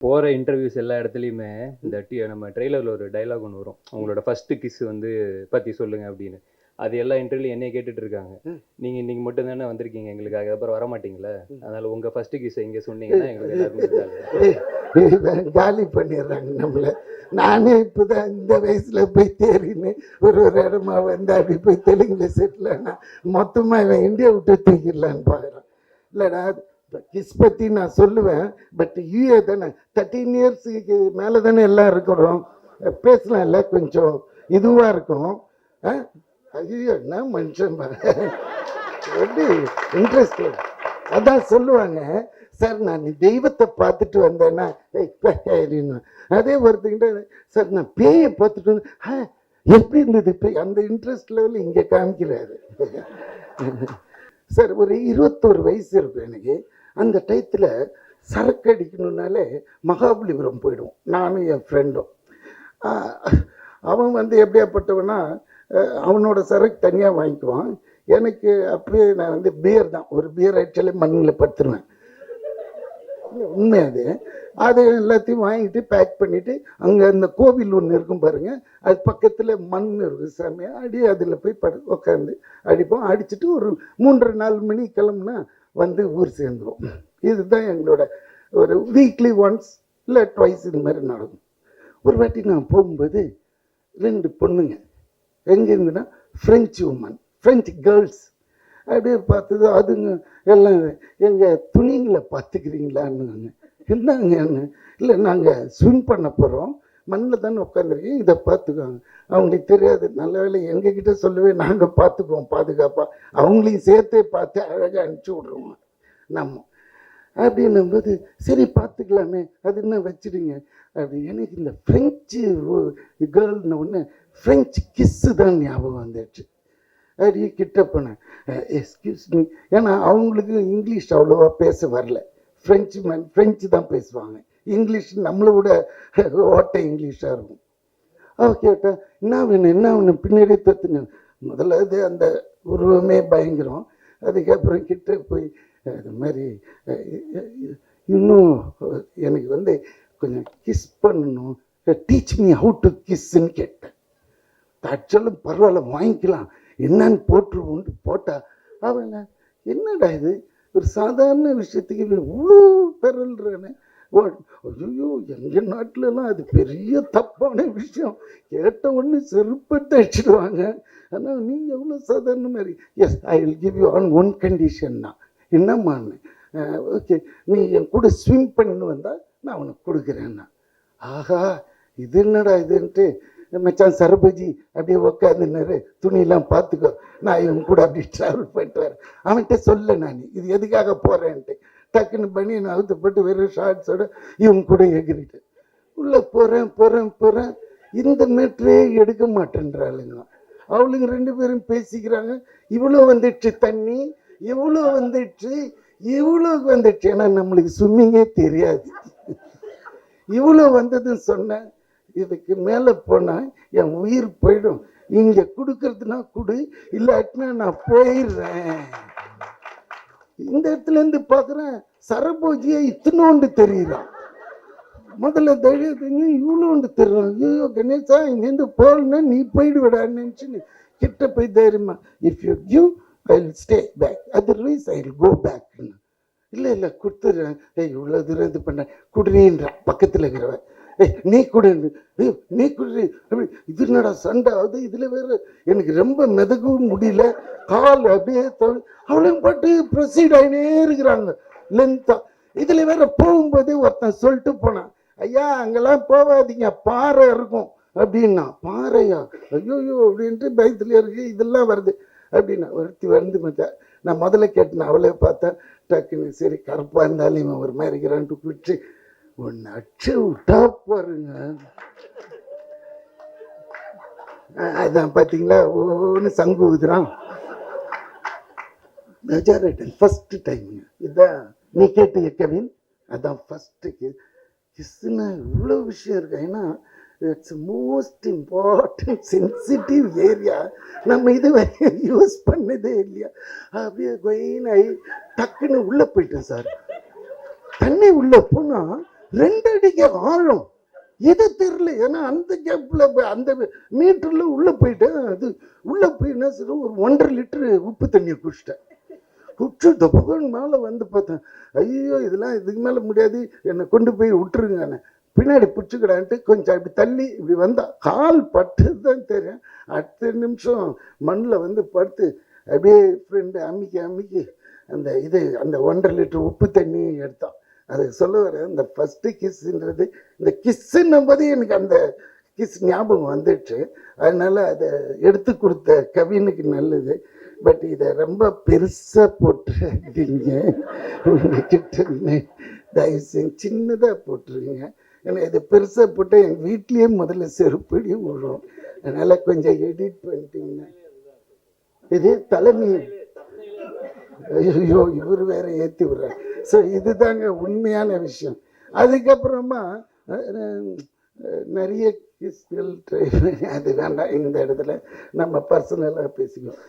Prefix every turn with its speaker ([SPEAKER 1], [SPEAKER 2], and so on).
[SPEAKER 1] போகிற இன்டர்வியூஸ் எல்லா இடத்துலையுமே இந்த நம்ம ட்ரெய்லரில் ஒரு டைலாக் ஒன்று வரும், அவங்களோட ஃபஸ்ட்டு கிஸ் வந்து பற்றி சொல்லுங்க அப்படின்னு. அது எல்லா இன்டர்வியூலையும் என்னைய கேட்டுட்டு இருக்காங்க. நீங்கள் இன்னைக்கு மட்டும் தானே வந்திருக்கீங்க எங்களுக்காக, அப்புறம் வர மாட்டீங்களா? அதனால் உங்கள் ஃபஸ்ட்டு கிஸ் இங்கே சொன்னீங்கன்னா எங்களுக்கு எல்லாருக்கும்
[SPEAKER 2] காலி பண்ணிடுறாங்க நம்மளை. நானே இப்போதான் இந்த வயசுல போய் தேறின்னு ஒரு இடமா வந்து அப்படி போய் தெலுங்குல செட்டில் ஆனா மொத்தமாக இவன் இந்தியா விட்டு தூக்கிடலான்னு பார்க்குறான். இல்லைடா கிஸ் பற்றி நான் சொல்லுவேன், பட் யூஏ தானே 13 இயர்ஸுக்கு மேலே தானே எல்லாம் இருக்கிறோம், பேசலாம் இல்லை, கொஞ்சம் இதுவாக இருக்கும். ஐயோ என்ன மனுஷன் எப்படி இன்ட்ரெஸ்ட். அதான் சொல்லுவாங்க, சார் நான் தெய்வத்தை பார்த்துட்டு வந்தேன்னா அதே ஒருத்தங்கிட்ட, சார் நான் பேயை பார்த்துட்டு வந்தேன் எப்படி இருந்தது பேய், அந்த இன்ட்ரெஸ்ட் லெவலில் இங்கே காமிக்கிறாரு. சார் ஒரு 21 வயசு இருக்கும் எனக்கு. அந்த டயத்தில் சரக்கு அடிக்கணுன்னாலே மகாபலிபுரம் போயிடுவோம், நானும் என் ஃப்ரெண்டும். அவன் வந்து எப்படியாப்பட்டவனா, அவனோட சரக்கு தனியாக வாங்கிக்குவான். எனக்கு அப்படியே நான் வந்து பியர் தான், ஒரு பியர் ஆக்சுவலி மண்ணில் படுத்துருவேன். உண்மை அது எல்லாத்தையும் வாங்கிட்டு பேக் பண்ணிவிட்டு அங்கே அந்த கோவில் ஒன்று இருக்கும் பாருங்கள், அது பக்கத்தில் மண் இருக்குது சாமியாக, அடி அதில் போய் உட்காந்து அடிப்போம். அடிச்சுட்டு ஒரு 3-4 மணி கிளம்புனா வந்து ஊர் சேர்ந்துடும். இதுதான் எங்களோட ஒரு வீக்லி ஒன்ஸ் இல்லை ட்வைஸ் இது மாதிரி நடக்கும். ஒரு வாட்டி நான் போகும்போது 2 பொண்ணுங்க எங்கே இருந்துன்னா ஃப்ரெஞ்சு உமன், ஃப்ரெஞ்சு கேர்ள்ஸ் அப்படியே பார்த்தது. அதுங்க எல்லாம் எங்கள் துணிங்களை பார்த்துக்கிறீங்களான்னு. என்னங்க இல்லை நாங்கள் ஸ்விம் பண்ண போகிறோம், மண்ணில் தானே உட்காந்துருக்கேன், இதை பார்த்துக்குவாங்க. அவங்களுக்கு தெரியாது, நல்ல வேலை எங்ககிட்ட சொல்லவே நாங்கள் பார்த்துக்குவோம் பாதுகாப்பாக, அவங்களையும் சேர்த்தே பார்த்து அழகாக அனுப்பிச்சி விட்ருவோம் நம்ம. அப்படின்னும்போது சரி பார்த்துக்கலாமே, அது என்ன வச்சுடுங்க அப்படி. எனக்கு இந்த ஃப்ரெஞ்சு கேர்ள்னு ஒன்று ஃப்ரெஞ்சு கிஸ்ஸு தான் ஞாபகம் வந்துடுச்சு. அப்படி கிட்ட போனேன், எக்ஸ்கியூஸ் மீ, ஏன்னா அவங்களுக்கு இங்கிலீஷ் அவ்வளோவா பேச வரல, ஃப்ரெஞ்சு தான் பேசுவாங்க, இங்கிலீஷ் நம்மளை விட ஓட்டை இங்கிலீஷாக இருக்கும். அவள் கேட்டேன், என்ன வேணும் பின்னாடியே தத்துனேன். முதல்ல அது அந்த உருவமே பயங்கரம். அதுக்கப்புறம் கிட்ட போய் அது மாதிரி இன்னும் எனக்கு வந்து கொஞ்சம் கிஸ் பண்ணணும், டீச் மீ ஹவு டு கிஸ்ன்னு கேட்டேன். ஆக்சுவலும் பரவாயில்ல வாங்கிக்கலாம் என்னன்னு போட்டுருவோன்ட்டு போட்டா, அவன் என்னடா இது ஒரு சாதாரண விஷயத்துக்கு இவ்வளோ பெறல்றேன்னு. ஐயோ எங்கள் நாட்டிலலாம் அது பெரிய தப்பான விஷயம், கேட்ட ஒன்று செருப்பட்டு அடிச்சிடுவாங்க. ஆனால் நீ எவ்வளோ சாதாரண மாதிரி. Yes I will give you on one கண்டிஷன்னா. என்னம்மான்னு, ஓகே நீ என் கூட ஸ்விம் பண்ணு வந்தால் நான் உனக்கு கொடுக்குறேன்னா. ஆஹா இது என்னடா இதுன்ட்டு மச்சான் சரபஜி அப்படியே உட்காந்துன்னாரு, துணியெல்லாம் பார்த்துக்கோ நான் இவன் கூட அப்படி ட்ராவல் பண்ணிட்டு வரேன். அவன்கிட்ட சொல்ல நான் இது எதுக்காக போகிறேன்ட்டு டக்குன்னு பண்ணி நான் அவுத்தப்பட்டு வெறும் ஷார்ட்ஸோட இவன் கூட எகிரிட்டு உள்ளே போகிறேன். இந்த மீட்டரே எடுக்க மாட்டேன்றாளுங்க. அவளுங்க 2 பேரும் பேசிக்கிறாங்க, இவ்வளோ வந்துடுச்சு தண்ணி, எவ்வளோ வந்துடுச்சு, இவ்வளோ வந்துடுச்சு. ஏன்னா நம்மளுக்கு ஸ்விம்மிங்கே தெரியாது. இவ்வளோ வந்ததுன்னு சொன்னேன், இதுக்கு மேலே போனால் என் உயிர் போயிடும், இங்கே கொடுக்கறதுனா கொடு, இல்லாட்டினா நான் போயிடுறேன். இந்த இடத்துலேருந்து பார்க்குறேன் சரபோஜியை இத்தனோண்டு தெரியுறான். முதல்ல தைரியம் இவ்வளோண்டு தெரியும். ஐயோ கணேசா இங்கேருந்து போகலன்னா நீ போயிடுவிடான்னு நினச்சின்னு கிட்ட போய் தைரியமா, if you give I will stay back, otherwise I will go பேக்ன்னு. இல்லை கொடுத்துட்றேன். இவ்வளோ தூரம் இது பண்ண குடுறீன்றான் பக்கத்தில் இருக்கிறவன். நீ குடு அப்படி. இது என்னடா சண்டை ஆகுது, இதில் வேறு எனக்கு ரொம்ப மிதக்கவும் முடியல, கால் அப்படியே அவளையும் பாட்டு ப்ரொசீட் ஆகினே இருக்கிறாங்க லென்த்தா. இதில் வேற போகும்போதே ஒருத்தன் சொல்லிட்டு போனான், ஐயா அங்கெல்லாம் போகாதீங்க பாறை இருக்கும் அப்படின்னா. பாறையா, ஐயோயோ அப்படின்ட்டு பயத்துலேயே இருக்கு, இதெல்லாம் வருது அப்படின்னா. ஒருத்தி வந்து பார்த்தேன், நான் முதல்ல கேட்டேன், அவளே பார்த்தேன் டக்குன்னு சரி கருப்பாக இருந்தாலும் இவன் ஒரு மாதிரி இருக்கிறான்ட்டு விட்டு ஒன்று அச்சு விட்டா பாருங்க. அதான் பார்த்தீங்களா ஒன்று சங்கு ஊதுறான். ஃபர்ஸ்ட் டைமுங்க இதான் நீ கேட்டு கவின், அதான் ஃபர்ஸ்ட்டு கிஸ்ஸுன்னா இவ்வளோ விஷயம் இருக்கு. ஏன்னா it's most important sensitive area, நம்ம இது வரையும் யூஸ் பண்ணதே இல்லையா. அப்படியே கொயினாகி டக்குன்னு உள்ளே போயிட்டேன் சார். தண்ணி உள்ளே போனால் 2 அடிக்கு ஆழம். எது தெரியல. ஏன்னா அந்த கேப்ல அந்த மீட்டர்ல உள்ள போயிட்டேன். அது உள்ள போய் என்ன செய்ய ஒரு 1.5 லிட்டரு உப்பு தண்ணியை குடிச்சிட்டேன். குடிச்சு தொப்பகன் மேலே வந்து பார்த்தேன். ஐயோ இதெல்லாம் இதுக்கு மேலே முடியாது, என்னை கொண்டு போய் விட்டுருங்கன்னு. பின்னாடி பிடிச்சிக்கிடான்ட்டு கொஞ்சம் அப்படி தள்ளி இப்படி வந்தா கால் பட்டது தான் தெரியும். அடுத்த நிமிஷம் மண்ணில் வந்து படுத்து அப்படியே ஃப்ரெண்டு அம்மிக்கி அந்த 1.5 லிட்டர் உப்பு தண்ணி எடுத்தான். அது சொல்ல வர இந்த ஃபஸ்ட்டு கிஸ்ன்றது, இந்த கிஸ்ஸுன்னும் போது எனக்கு அந்த கிஸ் ஞாபகம் வந்துடுச்சு. அதனால அதை எடுத்து கொடுத்த கவினுக்கு நல்லது. பட் இதை ரொம்ப பெருசாக போட்டுருங்க உங்ககிட்ட, தயவு செஞ்சு சின்னதாக போட்டுருங்க. ஏன்னா இதை பெருசாக போட்டால் எங்கள் வீட்லேயே முதல்ல செருப்படி விழும். அதனால் கொஞ்சம் எடிட் பண்ணிட்டீங்கன்னா. இது தலைமை. ஐயோ இவர் வேற ஏற்றி விடுறார். ஸோ இதுதாங்க உண்மையான விஷயம். அதுக்கப்புறமா நிறைய கிஸ்கள் ட்ரை பண்ணி, அது வேண்டாம், இந்த இடத்துல நம்ம பர்சனலாக பேசிக்குவோம்.